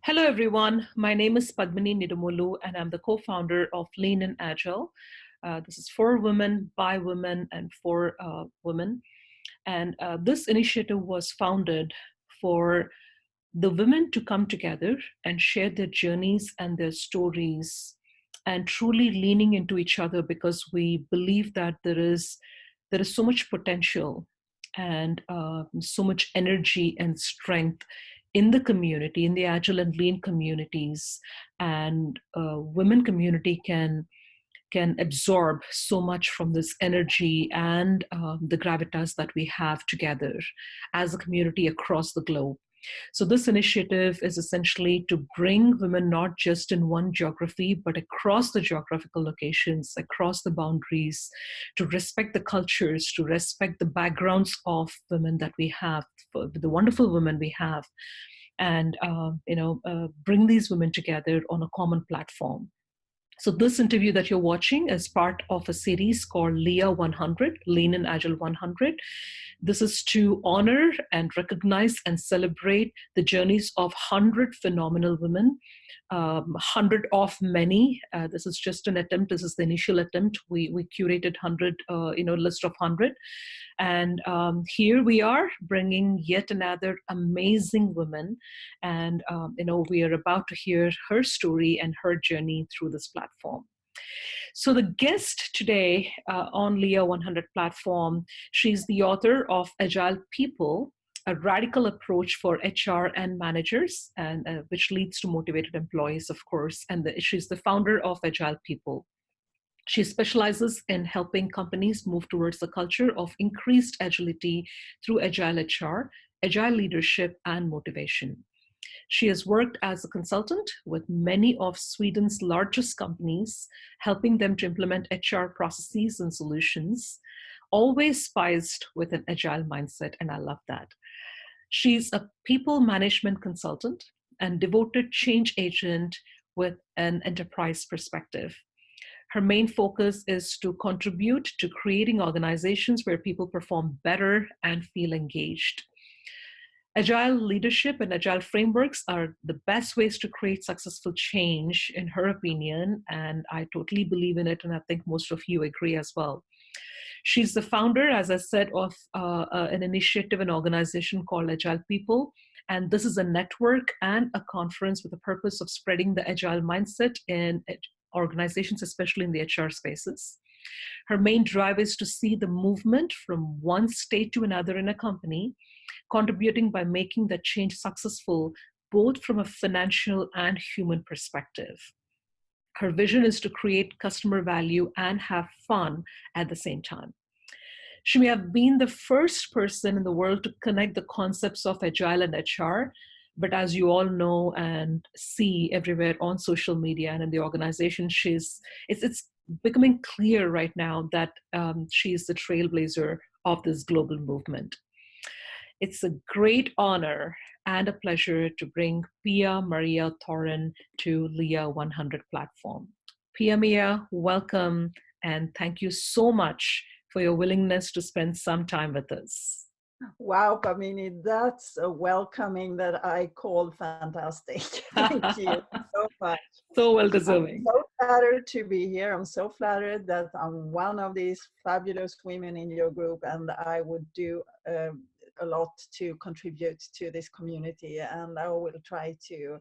Hello, everyone. My name is Padmini Nidumolu, and I'm the co-founder of Lean In Agile. This is for women, by women, and for women. And this initiative was founded for the women to come together and share their journeys and their stories and truly leaning into each other, because we believe that there is so much potential and so much energy and strength in the community, in the Agile and Lean communities, and women community can absorb so much from this energy and the gravitas that we have together as a community across the globe. So this initiative is essentially to bring women not just in one geography, but across the geographical locations, across the boundaries, to respect the cultures, to respect the backgrounds of women that we have, the wonderful women we have, and bring these women together on a common platform. So this interview that you're watching is part of a series called LIA100, Lean and Agile 100. This is to honor and recognize and celebrate the journeys of 100 phenomenal women, 100 of many. This is just an attempt. This is the initial attempt. We curated 100, list of 100. And here we are bringing yet another amazing woman. And, we are about to hear her story and her journey through this platform. So the guest today on LIA100 platform, she's the author of Agile People, a radical approach for HR and managers, and which leads to motivated employees, of course. And she's the founder of Agile People. She specializes in helping companies move towards a culture of increased agility through Agile HR, Agile Leadership, and motivation. She has worked as a consultant with many of Sweden's largest companies, helping them to implement HR processes and solutions, always spiced with an agile mindset, and I love that. She's a people management consultant and devoted change agent with an enterprise perspective. Her main focus is to contribute to creating organizations where people perform better and feel engaged. Agile leadership and agile frameworks are the best ways to create successful change, in her opinion, and I totally believe in it, and I think most of you agree as well. She's the founder, as I said, of an initiative, an organization called Agile People, and this is a network and a conference with the purpose of spreading the agile mindset in organizations, especially in the HR spaces. Her main drive is to see the movement from one state to another in a company, contributing by making that change successful, both from a financial and human perspective. Her vision is to create customer value and have fun at the same time. She may have been the first person in the world to connect the concepts of Agile and HR, but as you all know and see everywhere on social media and in the organization, it's becoming clear right now that she's the trailblazer of this global movement. It's a great honor and a pleasure to bring Pia Maria Thoren to LIA100 platform. Pia Maria, welcome, and thank you so much for your willingness to spend some time with us. Wow, Padmini, that's a welcoming that I call fantastic. Thank you so much. So well deserving. I'm so flattered to be here. I'm so flattered that I'm one of these fabulous women in your group, and I would do a lot to contribute to this community, and I will try to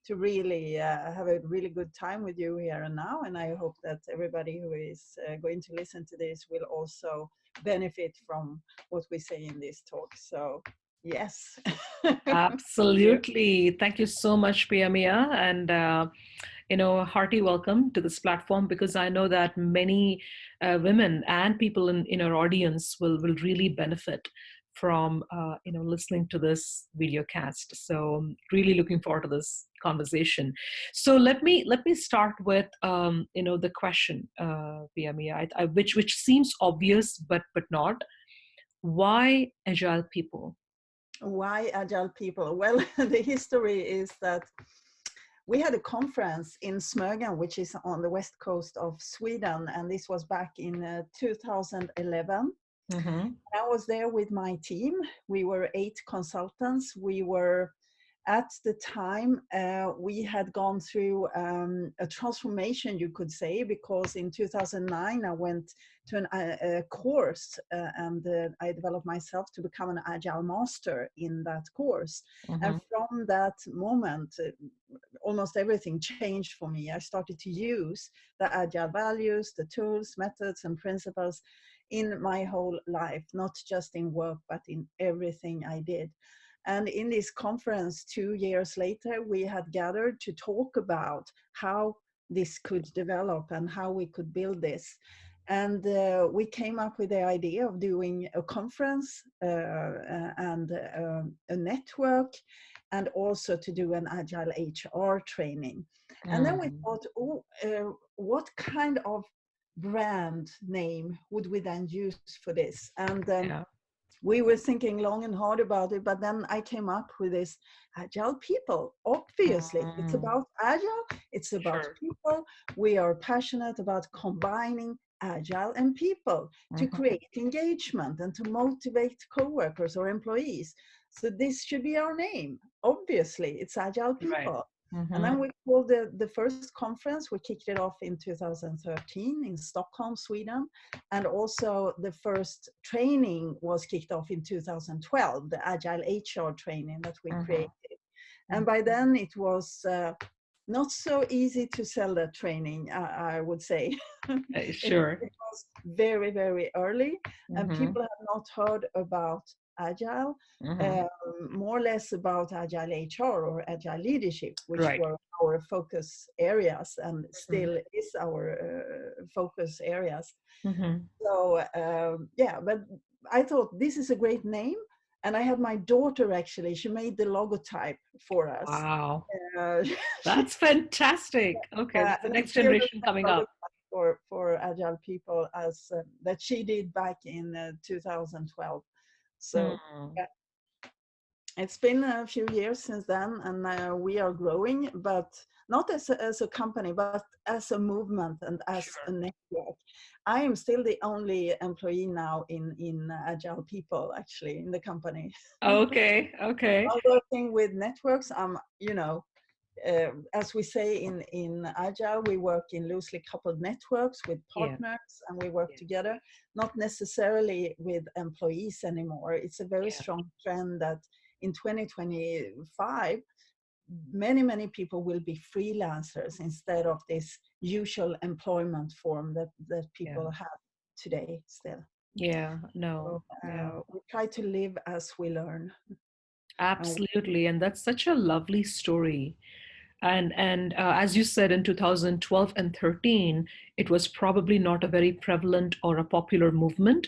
really have a really good time with you here and now, and I hope that everybody who is going to listen to this will also benefit from what we say in this talk. So yes. Absolutely. Thank you so much, Pia Maria, and a hearty welcome to this platform, because I know that many women and people in our audience will really benefit from listening to this video cast. So I'm really looking forward to this conversation. So let me start with the question, Pia Maria, which seems obvious but not. Why Agile People? Why Agile People? Well, the history is that we had a conference in Smögen, which is on the west coast of Sweden, and this was back in 2011. Mm-hmm. I was there with my team. We were 8 consultants. We were at the time, we had gone through a transformation, you could say, because in 2009 I went to a course and I developed myself to become an Agile master in that course. And from that moment, almost everything changed for me. I started to use the Agile values, the tools, methods, and principles in my whole life, not just in work, but in everything I did. And in this conference 2 years later, we had gathered to talk about how this could develop and how we could build this. And we came up with the idea of doing a conference and a network, and also to do an Agile HR training. And then we thought, what kind of brand name would we then use for this? And we were thinking long and hard about it, but then I came up with this Agile People. Obviously, it's about Agile, it's about people. We are passionate about combining Agile and people to create engagement and to motivate coworkers or employees. So this should be our name. Obviously, it's Agile People. Right. And then we called the first conference, we kicked it off in 2013 in Stockholm, Sweden. And also the first training was kicked off in 2012, the Agile HR training that we created. And by then it was not so easy to sell that training, I would say. Sure. It was very, very early, and people had not heard about Agile, more or less about Agile HR or Agile Leadership, which were our focus areas and still is our focus areas. So yeah, but I thought this is a great name. And I had my daughter, actually, she made the logotype for us. Wow. That's fantastic. Okay, that's the next generation coming up. For Agile People as that she did back in 2012. So yeah. It's been a few years since then, and we are growing, but not as a company, but as a movement and as a network. I am still the only employee now in Agile People, actually, in the company. Okay. I'm working with networks. As we say in Agile, we work in loosely coupled networks with partners, and we work together, not necessarily with employees anymore. It's a very strong trend that in 2025, many people will be freelancers instead of this usual employment form that people have today still. So, we try to live as we learn. Absolutely. And that's such a lovely story. And as you said, in 2012 and 13, it was probably not a very prevalent or a popular movement,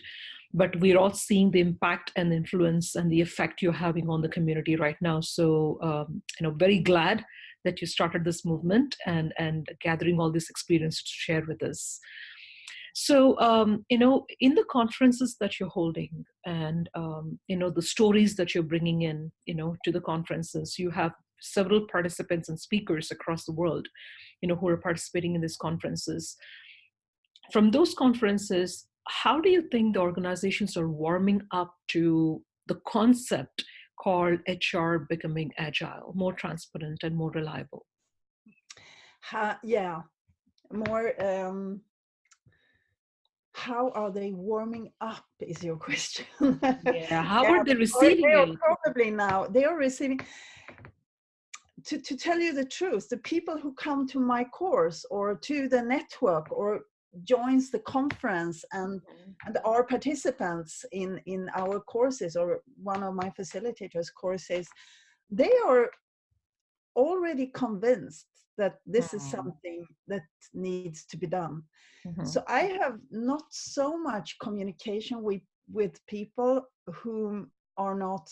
but we're all seeing the impact and influence and the effect you're having on the community right now. So, very glad that you started this movement and gathering all this experience to share with us. So, in the conferences that you're holding and, the stories that you're bringing in, to the conferences, you have several participants and speakers across the world, who are participating in these conferences. From those conferences, how do you think the organizations are warming up to the concept called HR becoming agile, more transparent and more reliable? More. How are they warming up is your question. How are they receiving it? Probably now they are receiving. To tell you the truth, the people who come to my course or to the network or joins the conference and are participants in our courses or one of my facilitators' courses, they are already convinced that this is something that needs to be done. So I have not so much communication with people who are not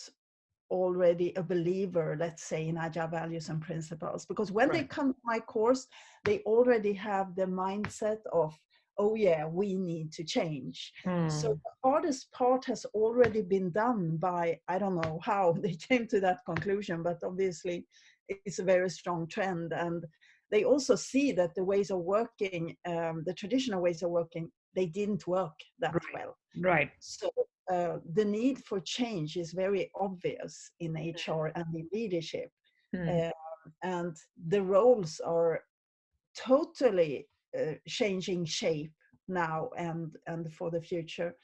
already a believer, let's say, in Agile values and principles, because when they come to my course, they already have the mindset of, oh yeah, we need to change. So the hardest part has already been done by, I don't know how they came to that conclusion, but obviously it's a very strong trend. And they also see that the ways of working, the traditional ways of working, they didn't work that well. So the need for change is very obvious in HR and in leadership. And the roles are totally changing shape now and for the future.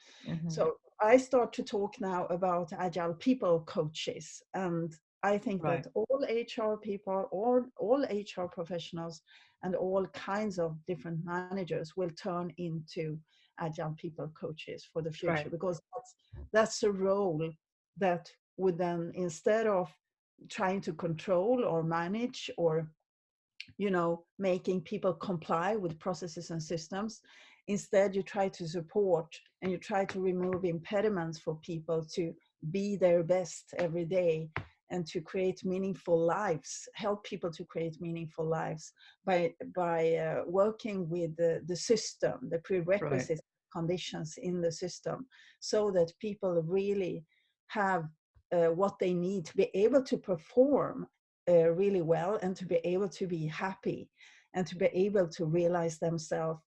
So I start to talk now about Agile People coaches, and I think Right. that all HR people, all HR professionals, and all kinds of different managers will turn into Agile People coaches for the future, Right. because that's a role that would then, instead of trying to control or manage or making people comply with processes and systems, instead you try to support and you try to remove impediments for people to be their best every day and to create meaningful lives, help people to create meaningful lives by working with the system, the Right. prerequisites, conditions in the system, so that people really have what they need to be able to perform really well, and to be able to be happy and to be able to realize themselves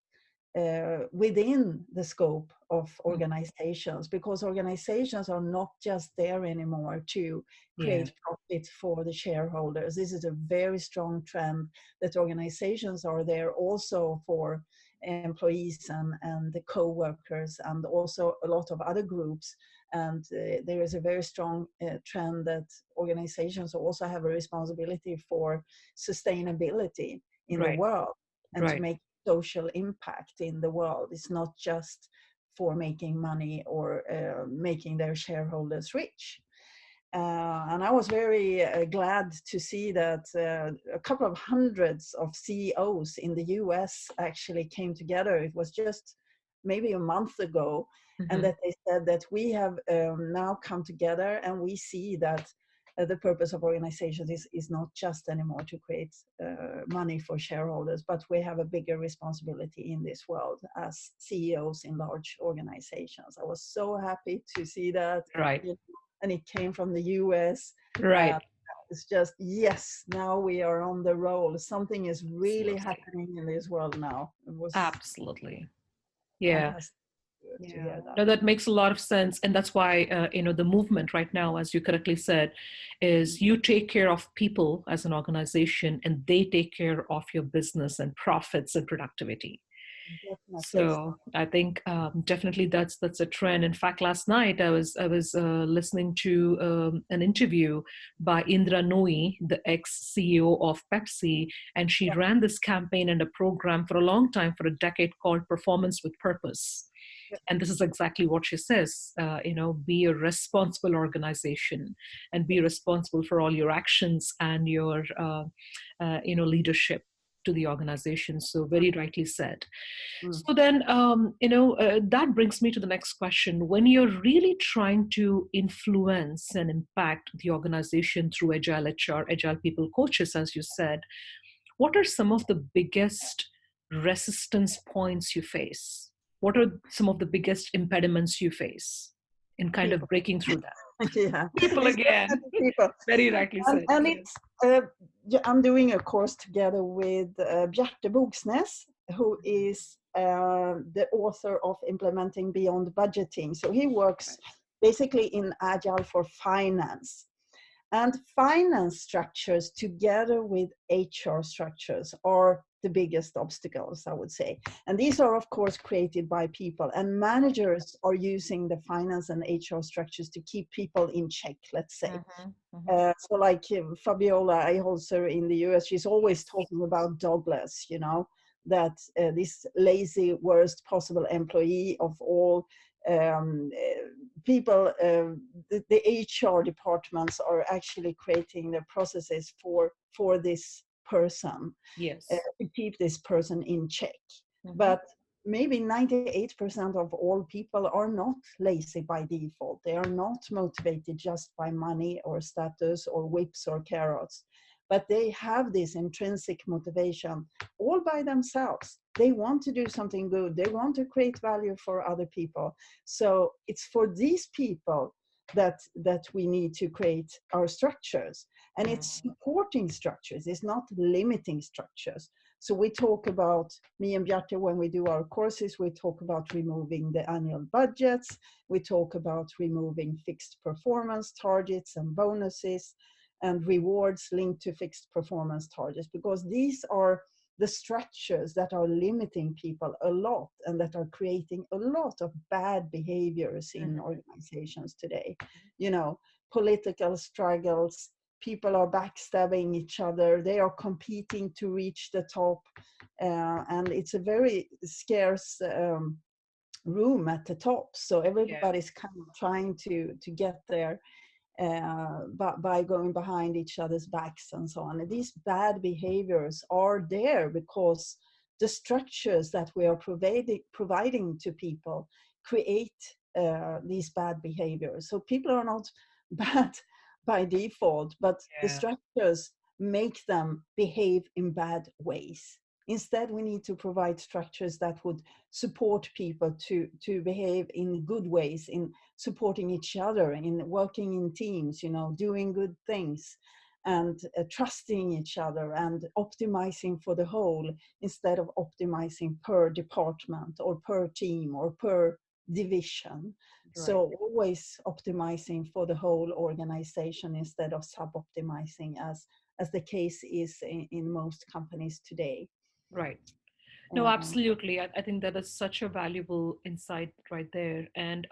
within the scope of organizations, because organizations are not just there anymore to Yeah. create profit for the shareholders. This is a very strong trend, that organizations are there also for employees and the co-workers, and also a lot of other groups. And there is a very strong trend that organizations also have a responsibility for sustainability in the Right. world, and to Right. make social impact in the world. It's not just for making money or making their shareholders rich. And I was very glad to see that a couple of hundreds of CEOs in the US actually came together. It was just maybe a month ago, and that they said that we have now come together, and we see that the purpose of organizations is not just anymore to create money for shareholders, but we have a bigger responsibility in this world as CEOs in large organizations. I was so happy to see that. Right. And it came from the US. Right. It's just, yes, now we are on the roll. Something is really Absolutely. happening in this world now. It was Absolutely. Yeah. fantastic to Yeah. hear that. No, that makes a lot of sense. And that's why, the movement right now, as you correctly said, is you take care of people as an organization and they take care of your business and profits and productivity. Definitely. So I think definitely that's a trend. In fact, last night I was listening to an interview by Indra Nooyi, the ex CEO of Pepsi, and she Yeah. ran this campaign and a program for a long time, for a decade, called Performance with Purpose. Yeah. And this is exactly what she says. Be a responsible organization and be responsible for all your actions and your leadership to the organization. So very rightly said. Mm. So then, that brings me to the next question. When you're really trying to influence and impact the organization through Agile HR, Agile People coaches, as you said, what are some of the biggest resistance points you face? What are some of the biggest impediments you face in kind of People. breaking through that? Yeah. People It's again. definitely people. Very rightly And, said. and Yes. it's, I'm doing a course together with Bjarte Bogsnes, who is the author of Implementing Beyond Budgeting. So he works basically in Agile for finance. And finance structures together with HR structures are the biggest obstacles, I would say. And these are, of course, created by people. And managers are using the finance and HR structures to keep people in check, let's say. So like Fabiola Eiholzer in the US, she's always talking about Douglas, that this lazy, worst possible employee of all people, the HR departments are actually creating the processes for this person, Yes. to keep this person in check. Mhm. But maybe 98% of all people are not lazy by default. They are not motivated just by money or status or whips or carrots, but they have this intrinsic motivation all by themselves. They want to do something good. They want to create value for other people. So it's for these people that we need to create our structures. And it's supporting structures. It's not limiting structures. So we talk about, me and Bjarte, when we do our courses, we talk about removing the annual budgets. We talk about removing fixed performance targets and bonuses. and rewards linked to fixed performance targets, because these are the structures that are limiting people a lot and that are creating a lot of bad behaviors in organizations today. You know, political struggles, people are backstabbing each other, they are competing to reach the top, and it's a very scarce room at the top. So everybody's kind of trying to get there by going behind each other's backs and so on. And these bad behaviors are there because the structures that we are providing to people create these bad behaviors. So people are not bad by default, but the structures make them behave in bad ways. Instead, we need to provide structures that would support people to behave in good ways, in supporting each other, in working in teams, you know, doing good things, and trusting each other and optimizing for the whole instead of optimizing per department or per team or per division. So always optimizing for the whole organization instead of sub-optimizing, as the case is in most companies today. Right. No, absolutely. I think that is such a valuable insight right there, and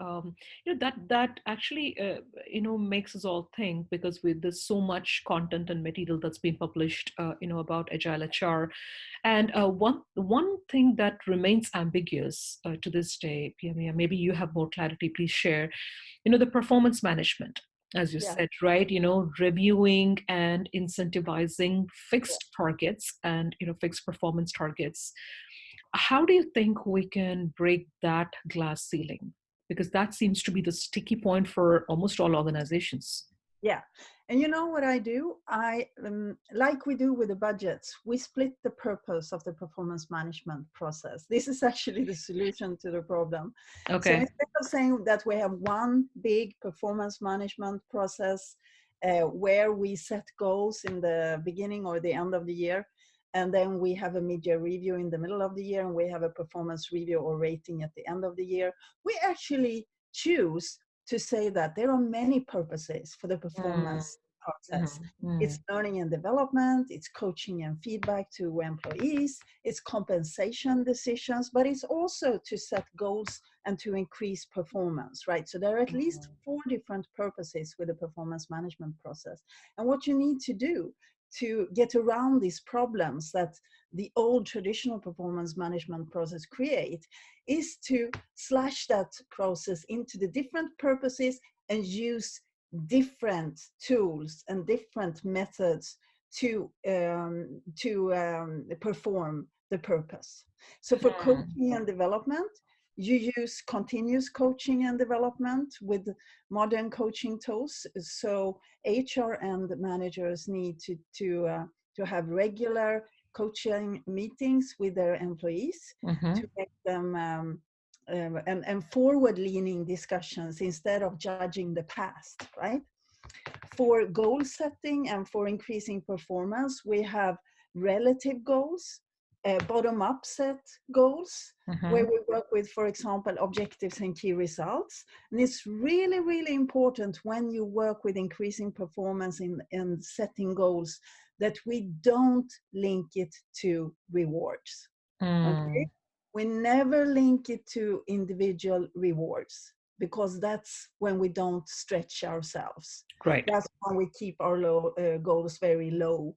that actually makes us all think, because there's so much content and material that's been published about Agile HR, and one thing that remains ambiguous to this day, Pia Maria, maybe you have more clarity. Please share. The performance management, as you said, right? Reviewing and incentivizing fixed targets and fixed performance targets. How do you think we can break that glass ceiling? Because that seems to be the sticky point for almost all organizations. Yeah. And you know what I do? Like we do with the budgets, we split the purpose of the performance management process. This is actually the solution to the problem. Okay. So instead of saying that we have one big performance management process where we set goals in the beginning or the end of the year, and then we have a mid-year review in the middle of the year, and we have a performance review or rating at the end of the year, we actually choose to say that there are many purposes for the performance process. It's learning and development, it's coaching and feedback to employees, it's compensation decisions, but it's also to set goals and to increase performance, right? So there are at least 4 different purposes with the performance management process. And what you need to do to get around these problems that the old traditional performance management process create is to slash that process into the different purposes and use different tools and different methods to perform the purpose. So for coaching and development, you use continuous coaching and development with modern coaching tools. So HR and managers need to have regular coaching meetings with their employees to make them and forward-leaning discussions instead of judging the past, right? For goal setting and for increasing performance, we have relative goals, bottom-up set goals, where we work with, for example, objectives and key results. And it's really, really important when you work with increasing performance in setting goals that we don't link it to rewards. Okay? We never link it to individual rewards, because that's when we don't stretch ourselves. Right. That's when we keep our goals very low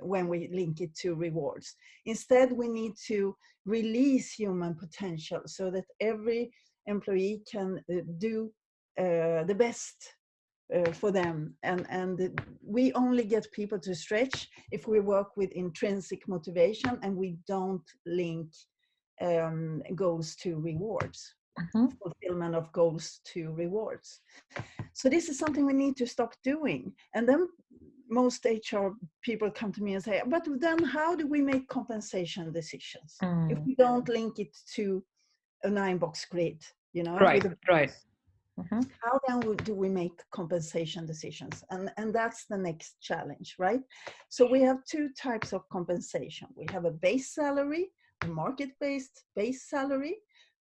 when we link it to rewards. Instead, we need to release human potential so that every employee can do the best for them. And we only get people to stretch if we work with intrinsic motivation and we don't link goals to rewards. Fulfillment of goals to rewards. So this is something we need to stop doing. And then most HR people come to me and say, but then how do we make compensation decisions if we don't link it to a 9-box grid, Right. How then do we make compensation decisions? And that's the next challenge, right? So we have 2 types of compensation. We have a base salary, a market-based base salary,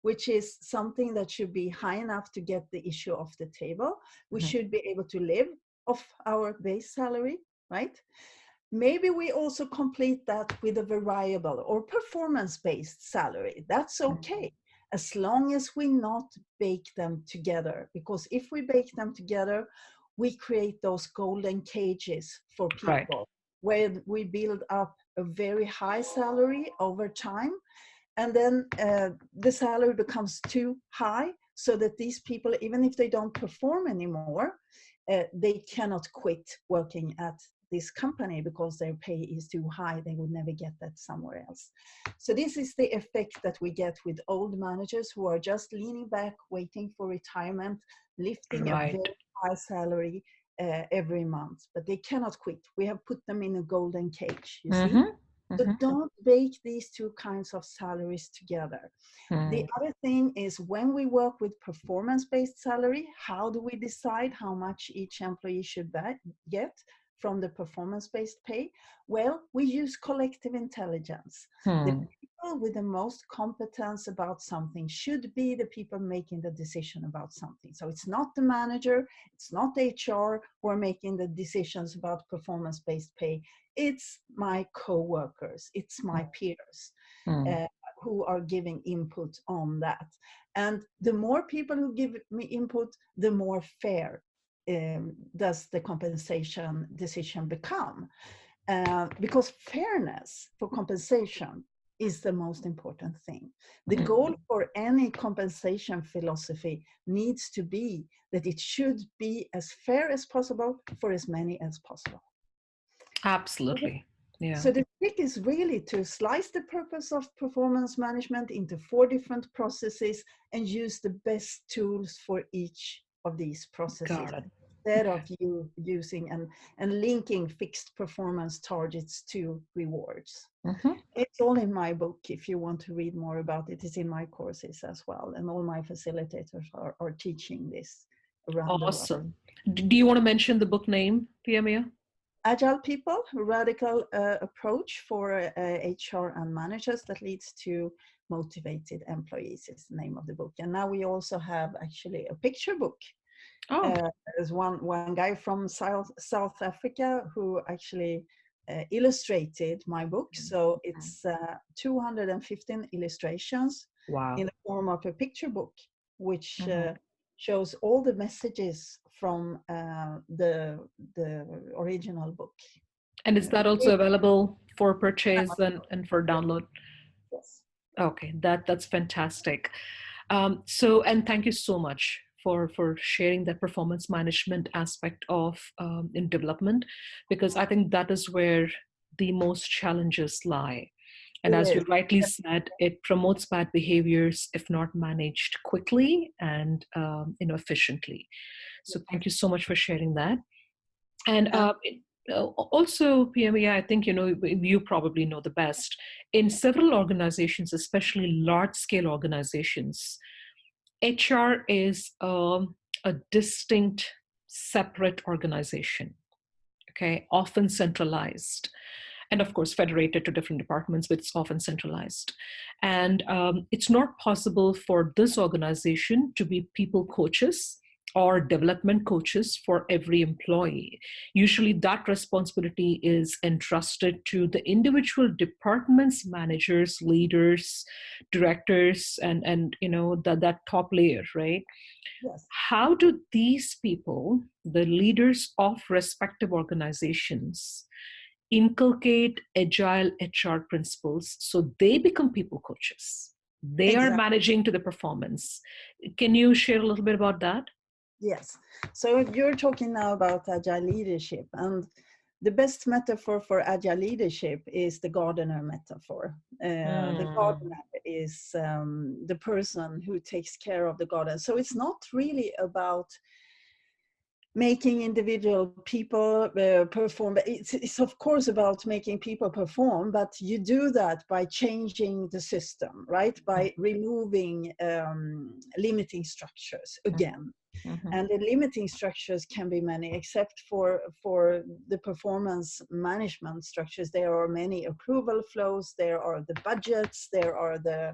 which is something that should be high enough to get the issue off the table. We should be able to live of our base salary, right? Maybe we also complete that with a variable or performance-based salary. That's okay, as long as we not bake them together. Because if we bake them together, we create those golden cages for Right. people, where we build up a very high salary over time. And then the salary becomes too high, so that these people, even if they don't perform anymore, they cannot quit working at this company because their pay is too high. They would never get that somewhere else. So this is the effect that we get with old managers who are just leaning back, waiting for retirement, lifting a Right. very high salary every month, but they cannot quit. We have put them in a golden cage, you see. So don't bake these two kinds of salaries together. The other thing is, when we work with performance-based salary, how do we decide how much each employee should get from the performance-based pay? Well, we use collective intelligence. The people with the most competence about something should be the people making the decision about something. So it's not the manager, it's not HR who are making the decisions about performance-based pay. It's my co-workers, it's my peers who are giving input on that. And the more people who give me input, the more fair does the compensation decision become. Because fairness for compensation is the most important thing. The goal for any compensation philosophy needs to be that it should be as fair as possible for as many as possible. Absolutely. Yeah. So the trick is really to slice the purpose of performance management into 4 different processes and use the best tools for each of these processes, Got it. instead of you using and linking fixed performance targets to rewards. It's all in my book. If you want to read more about it, it's in my courses as well. And all my facilitators are teaching this around the world. Awesome. Do you want to mention the book name, Pia Maria? Agile People, a radical approach for HR and managers that leads to motivated employees is the name of the book. And now we also have actually a picture book. There's one guy from South Africa who actually illustrated my book. So it's 215 illustrations in the form of a picture book, which shows all the messages from the original book. And is that also available for purchase and for download? Yes. Okay, that's fantastic. And thank you so much for sharing that performance management aspect of in development, because I think that is where the most challenges lie. And as you rightly said, it promotes bad behaviors if not managed quickly and efficiently. So thank you so much for sharing that. And also, PME, I think you probably know the best. In several organizations, especially large-scale organizations, HR is a distinct, separate organization. Okay, often centralized. And of course, federated to different departments, but it's often centralized. And it's not possible for this organization to be people coaches or development coaches for every employee. Usually that responsibility is entrusted to the individual departments, managers, leaders, directors, and that top layer, right? Yes. How do these people, the leaders of respective organizations, inculcate agile HR principles so they become people coaches? They are managing to the performance. Can you share a little bit about that? Yes. So you're talking now about agile leadership, and the best metaphor for agile leadership is the gardener metaphor. The gardener is the person who takes care of the garden. So it's not really about making individual people perform. It's of course about making people perform, but you do that by changing the system, right? By removing limiting structures again. And the limiting structures can be many, except for the performance management structures. There are many approval flows, there are the budgets, there are the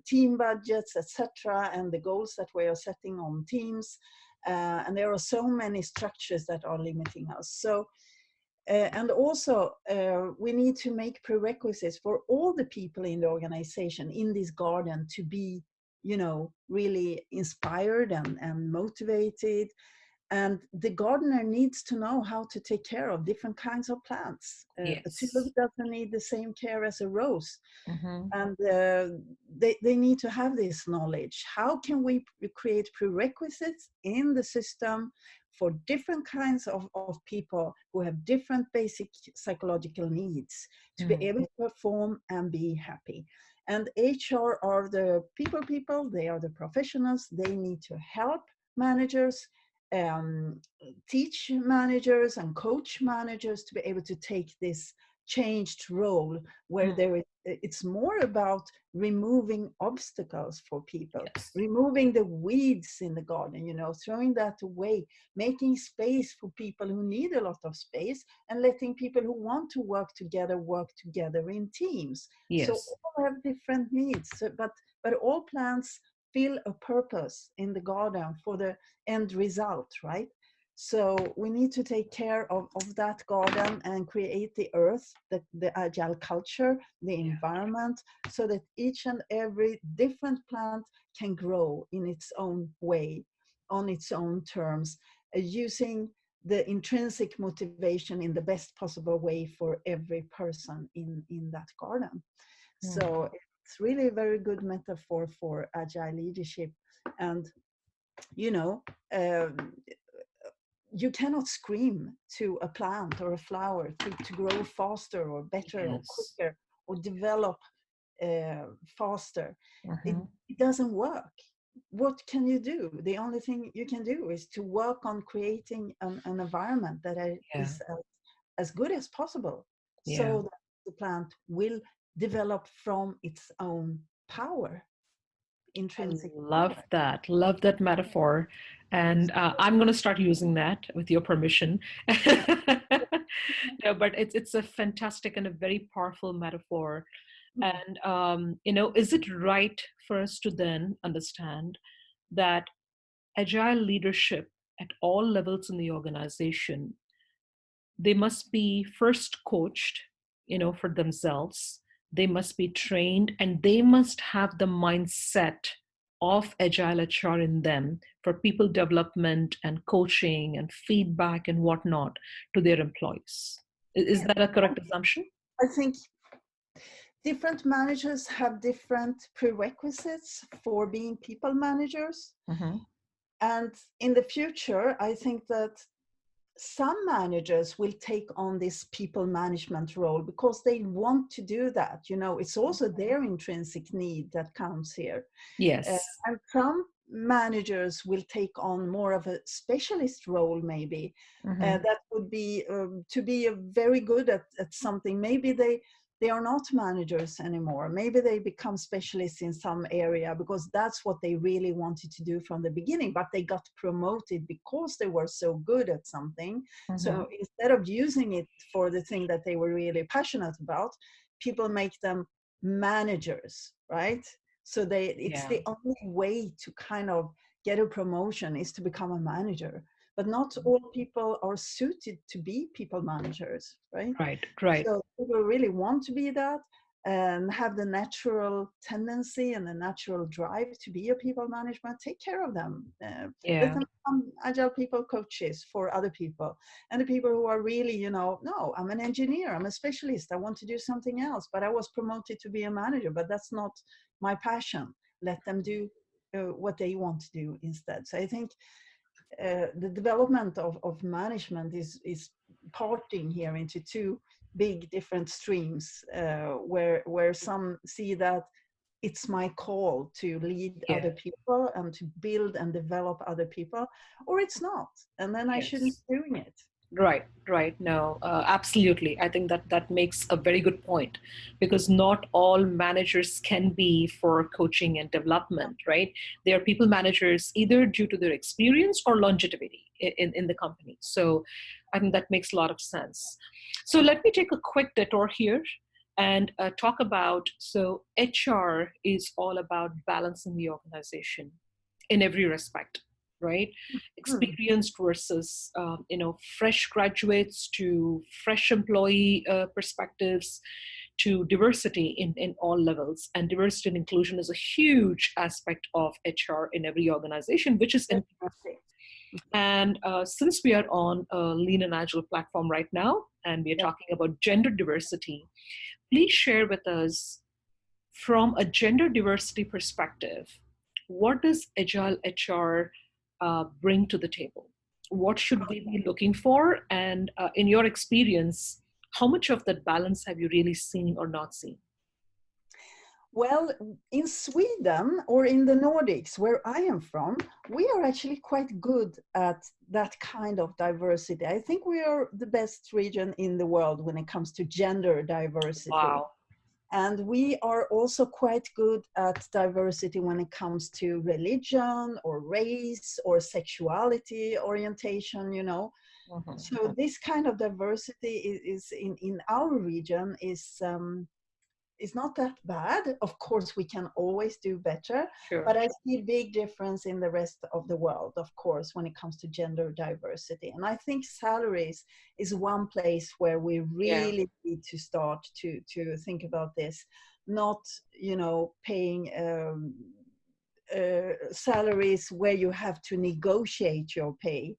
team budgets, etc., and the goals that we are setting on teams. And there are so many structures that are limiting us. So, and also we need to make prerequisites for all the people in the organization in this garden to be, you know, really inspired and motivated. And the gardener needs to know how to take care of different kinds of plants. A tulip doesn't need the same care as a rose. And they need to have this knowledge. How can we create prerequisites in the system for different kinds of people who have different basic psychological needs to be able to perform and be happy? And HR are the people, they are the professionals. They need to help managers, teach managers and coach managers to be able to take this changed role where it's more about removing obstacles for people, removing the weeds in the garden, you know, throwing that away, making space for people who need a lot of space, and letting people who want to work together in teams. So all have different needs, but all plants feel a purpose in the garden for the end result, right? So we need to take care of that garden and create the earth, the agile culture, the environment, so that each and every different plant can grow in its own way, on its own terms, using the intrinsic motivation in the best possible way for every person in that garden. So it's really a very good metaphor for agile leadership. And, you know, you cannot scream to a plant or a flower to grow faster or better or quicker or develop faster. It doesn't work. What can you do? The only thing you can do is to work on creating an environment that is as good as possible, so that the plant will develop from its own power. Intrinsic. Love that metaphor, and I'm going to start using that with your permission. No, but it's a fantastic and a very powerful metaphor. And you know, is it right for us to then understand that agile leadership at all levels in the organization, they must be first coached, you know, for themselves. They must be trained, and they must have the mindset of Agile HR in them for people development and coaching and feedback and whatnot to their employees. Is that a correct assumption? I think different managers have different prerequisites for being people managers. And in the future, I think that some managers will take on this people management role because they want to do that. You know, it's also their intrinsic need that counts here. And some managers will take on more of a specialist role, maybe. That would be to be very good at something. Maybe they are not managers anymore. Maybe they become specialists in some area because that's what they really wanted to do from the beginning, but they got promoted because they were so good at something. So instead of using it for the thing that they were really passionate about, people make them managers, right? So it's the only way to kind of get a promotion is to become a manager. But not all people are suited to be people managers, right? Right. So people really want to be that and have the natural tendency and the natural drive to be a people management. Take care of them. Let them become agile people coaches for other people. And the people who are really, you know, no, I'm an engineer, I'm a specialist, I want to do something else, but I was promoted to be a manager, but that's not my passion. Let them do what they want to do instead. So I think the development of management is parting here into two big different streams, where some see that it's my call to lead other people and to build and develop other people, or it's not, and then I shouldn't be doing it. Right. No, absolutely. I think that makes a very good point, because not all managers can be for coaching and development, right? They are people managers either due to their experience or longevity in the company. So I think that makes a lot of sense. So let me take a quick detour here and talk about, so HR is all about balancing the organization in every respect. right? Hmm. Experienced versus, fresh graduates, to fresh employee perspectives, to diversity in all levels. And diversity and inclusion is a huge aspect of HR in every organization, which is in. Definitely. And since we are on a Lean and Agile platform right now, and we are Yeah. talking about gender diversity, please share with us, from a gender diversity perspective, what does Agile HR bring to the table? What should we be looking for? And in your experience, how much of that balance have you really seen or not seen? Well, in Sweden or in the Nordics, where I am from, we are actually quite good at that kind of diversity. I think we are the best region in the world when it comes to gender diversity. Wow. And we are also quite good at diversity when it comes to religion or race or sexuality orientation, you know. So this kind of diversity is in our region is not that bad. Of course, we can always do better, Sure. but I see a big difference in the rest of the world, of course, when it comes to gender diversity. And I think salaries is one place where we Yeah. really need to start to think about this, not, you know, paying salaries where you have to negotiate your pay,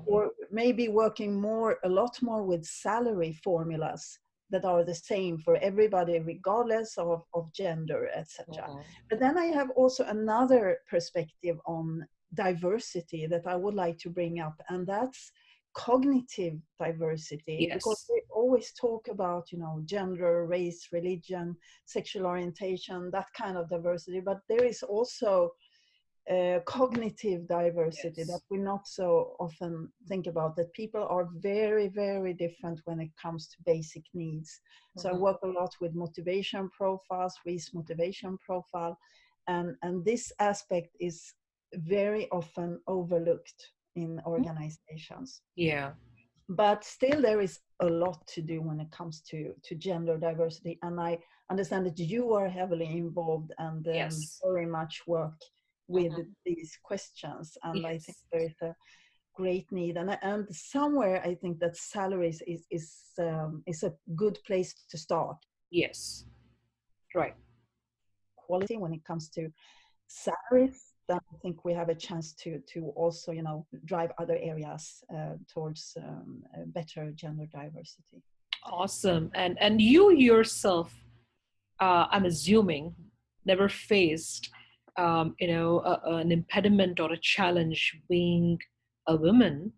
or maybe working a lot more with salary formulas that are the same for everybody, regardless of gender, etc. But then I have also another perspective on diversity that I would like to bring up, and that's cognitive diversity, because Yes. we always talk about, you know, gender, race, religion, sexual orientation, that kind of diversity, but there is also cognitive diversity that Yes. we not so often think about, that people are very, very different when it comes to basic needs. So I work a lot with motivation profiles, Reese motivation profile, and this aspect is very often overlooked in organizations. Yeah. But still there is a lot to do when it comes to gender diversity, and I understand that you are heavily involved and Yes. very much work with these questions, and I think Yes. there is a great need, and somewhere I think that salaries is a good place to start. Yes. Right. Quality when it comes to salaries, then I think we have a chance to also, you know, drive other areas towards better gender diversity. Awesome. And you yourself, I'm assuming, never faced, an impediment or a challenge being a woman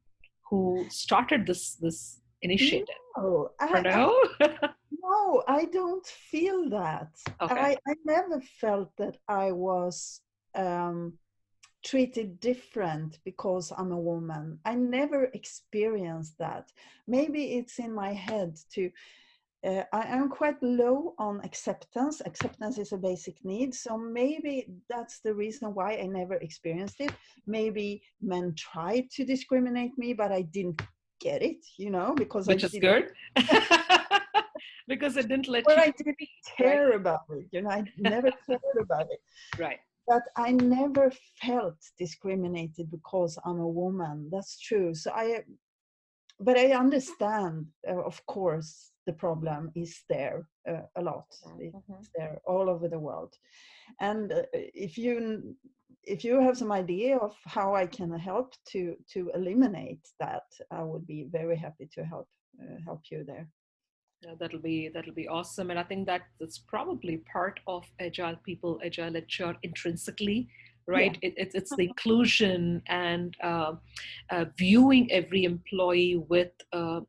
who started this initiative. No, Or no? no, I don't feel that. Okay. I never felt that I was um, treated different because I'm a woman. I never experienced that. Maybe it's in my head to. I am quite low on acceptance. Acceptance is a basic need. So maybe that's the reason why I never experienced it. Maybe men tried to discriminate me, but I didn't get it, you know, because I Which is didn't, good. Because it didn't let well, you I didn't speak, right? care about it. You know, I never cared about it. Right. But I never felt discriminated because I'm a woman. That's true. But I understand, of course, the problem is there a lot. It's there all over the world. And if you have some idea of how I can help to eliminate that, I would be very happy to help you there. Yeah, that'll be awesome. And I think that's probably part of Agile People, Agile HR intrinsically, Yeah. right? It's the inclusion and viewing every employee with a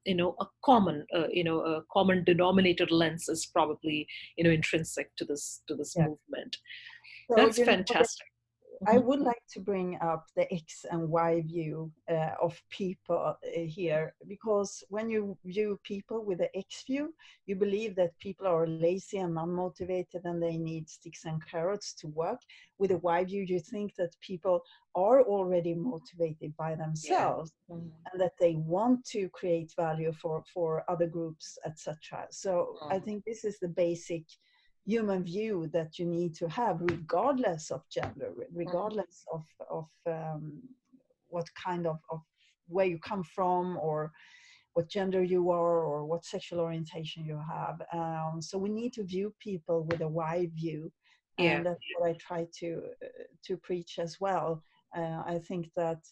common denominator lens is probably intrinsic to this Yeah. movement. So That's you know, fantastic. I Mhm. would like to bring up the X and Y view of people here, because when you view people with the X view, you believe that people are lazy and unmotivated and they need sticks and carrots to work. With the Y view, you think that people are already motivated by Yeah. themselves Mhm. and that they want to create value for other groups, etc. So I think this is the basic human view that you need to have, regardless of gender, regardless of what kind of where you come from, or what gender you are, or what sexual orientation you have. So we need to view people with a wide view, Yeah. and that's what I try to preach as well. I think that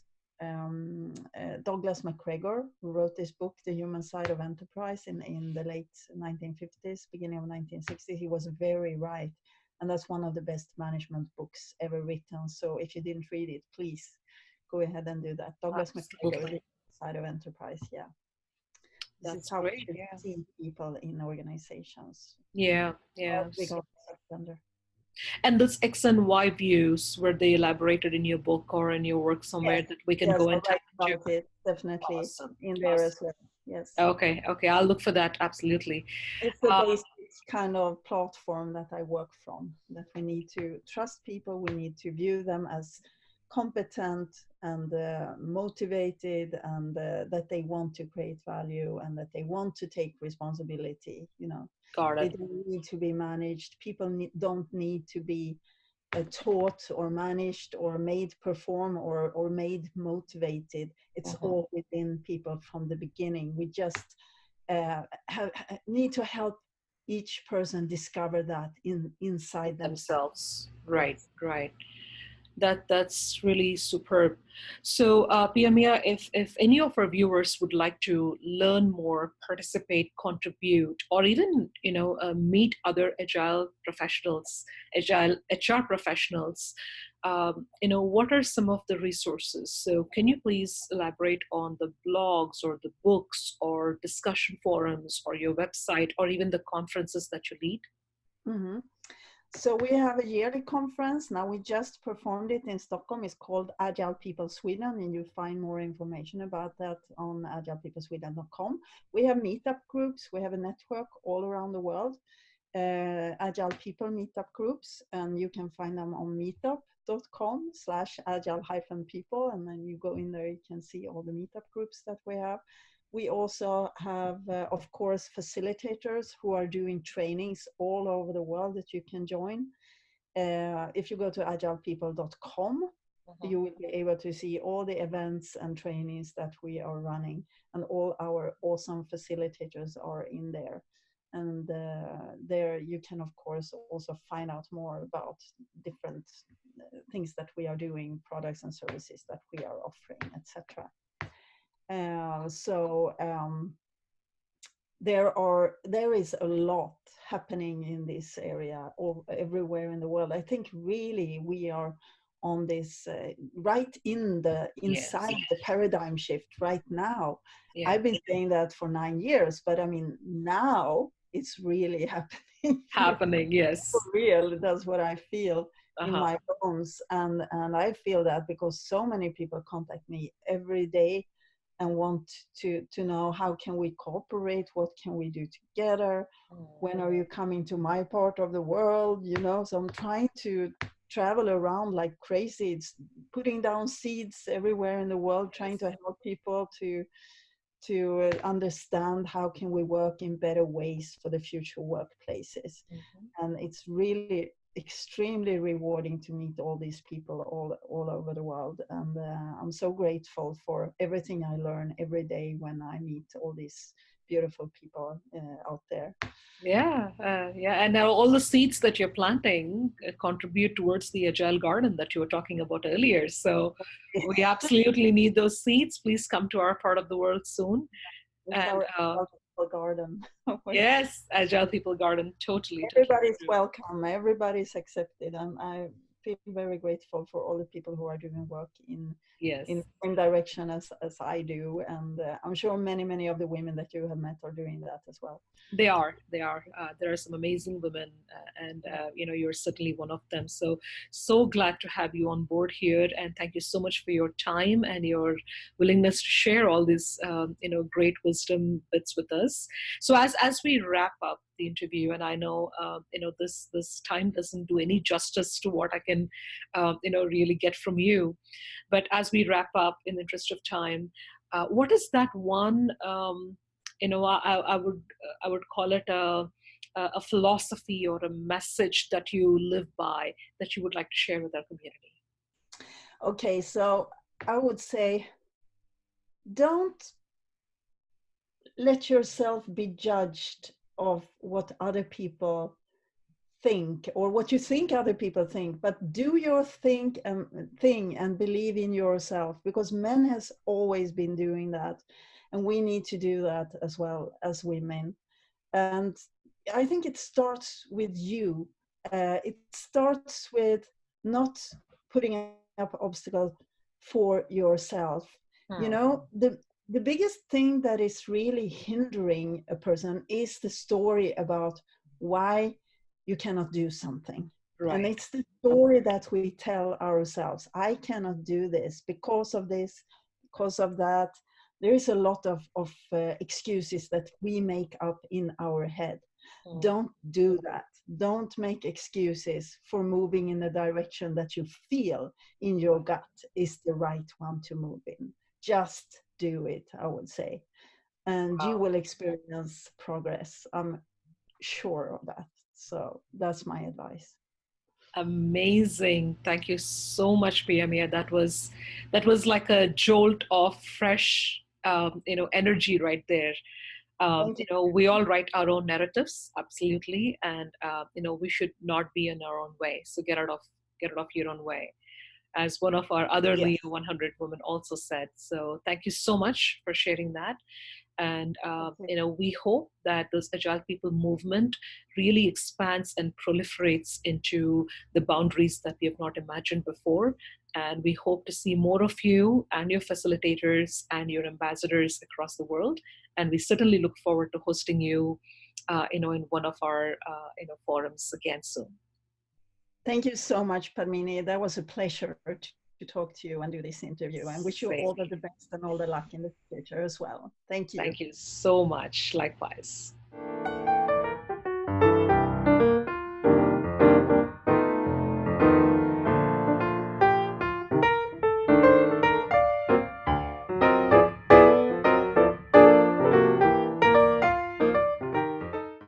Douglas MacGregor, who wrote this book, The Human Side of Enterprise, in the late 1950s, beginning of 1960s, he was very right. And that's one of the best management books ever written. So if you didn't read it, please go ahead and do that. Douglas MacGregor, The Side of Enterprise, yeah. This is how great. we Yeah. see people in organizations. Yeah. Yeah. Regardless of gender. And this X and Y views, were they elaborated in your book or in your work somewhere that we can go and tap into? It, definitely. Awesome. In there as well. Yes. Okay. I'll look for that. Absolutely. It's the basic kind of platform that I work from, that we need to trust people, we need to view them as competent and motivated, and that they want to create value, and that they want to take responsibility. Got They it. don't need to be managed. People don't need to be taught or managed or made perform or made motivated. It's all within people from the beginning. We just need to help each person discover that inside themselves. Right. Right. That's really superb. So, Pia Mia, if any of our viewers would like to learn more, participate, contribute, or even meet other agile professionals, agile HR professionals, what are some of the resources? So, can you please elaborate on the blogs or the books or discussion forums or your website or even the conferences that you lead? Mm-hmm. So we have a yearly conference. Now we just performed it in Stockholm. It's called Agile People Sweden, and you'll find more information about that on agilepeoplesweden.com. We have meetup groups. We have a network all around the world, Agile People meetup groups, and you can find them on meetup.com/agile-people, and then you go in there, you can see all the meetup groups that we have. We also have, of course, facilitators who are doing trainings all over the world that you can join. If you go to agilepeople.com, you will be able to see all the events and trainings that we are running, and all our awesome facilitators are in there. And there you can, of course, also find out more about different things that we are doing, products and services that we are offering, etc. There is a lot happening in this area everywhere in the world. I think really we are on this right inside the paradigm shift right now. Yeah. I've been saying that for 9 years, but I mean now it's really happening. Yes, for real. That's what I feel in my bones, and I feel that because so many people contact me every day and want to know how can we cooperate, what can we do together, when are you coming to my part of the world, so I'm trying to travel around like crazy. It's putting down seeds everywhere in the world, trying to help people to understand how can we work in better ways for the future workplaces. And it's really extremely rewarding to meet all these people all over the world, and I'm so grateful for everything I learn every day when I meet all these beautiful people out there. And now all the seeds that you're planting contribute towards the Agile Garden that you were talking about earlier. So we absolutely need those seeds. Please come to our part of the world soon. It's our Agile People Garden. Yes, Agile People Garden, totally. Everybody's welcome. Everybody's accepted, and I feel very grateful for all the people who are doing work in the same direction as I do, and I'm sure many of the women that you have met are doing that as well. They are. There are some amazing women, and you're certainly one of them. So glad to have you on board here, and thank you so much for your time and your willingness to share all this, great wisdom bits with us. So as we wrap up the interview, and I know, this time doesn't do any justice to what I can, really get from you, but as we wrap up, in the interest of time, what is that one? I would call it a philosophy or a message that you live by that you would like to share with our community. Okay, so I would say, don't let yourself be judged of what other people think or what you think other people think, but do your thing and believe in yourself, because men has always been doing that, and we need to do that as well as women. And I think it starts with you. It starts with not putting up obstacles for yourself. You know, the biggest thing that is really hindering a person is the story about why you cannot do something. And Right. it's the story that we tell ourselves. I cannot do this, because of that. There is a lot of excuses that we make up in our head. Don't do that. Don't make excuses for moving in the direction that you feel in your gut is the right one to move in. Just do it, I would say. And you Wow. will experience progress. I'm sure of that. So that's my advice. Amazing. Thank you so much, Pia Mia. That was like a jolt of fresh energy right there. Thank you. We all write our own narratives, absolutely, and we should not be in our own way. So get out of your own way, as one of our other Yes. LIA100 women also said. So thank you so much for sharing that. And Okay. we hope that this Agile People movement really expands and proliferates into the boundaries that we have not imagined before. And we hope to see more of you and your facilitators and your ambassadors across the world. And we certainly look forward to hosting you, in one of our forums again soon. Thank you so much, Padmini. That was a pleasure to talk to you and do this interview. And wish you Same. all the best and all the luck in the future as well. Thank you. Thank you so much. Likewise.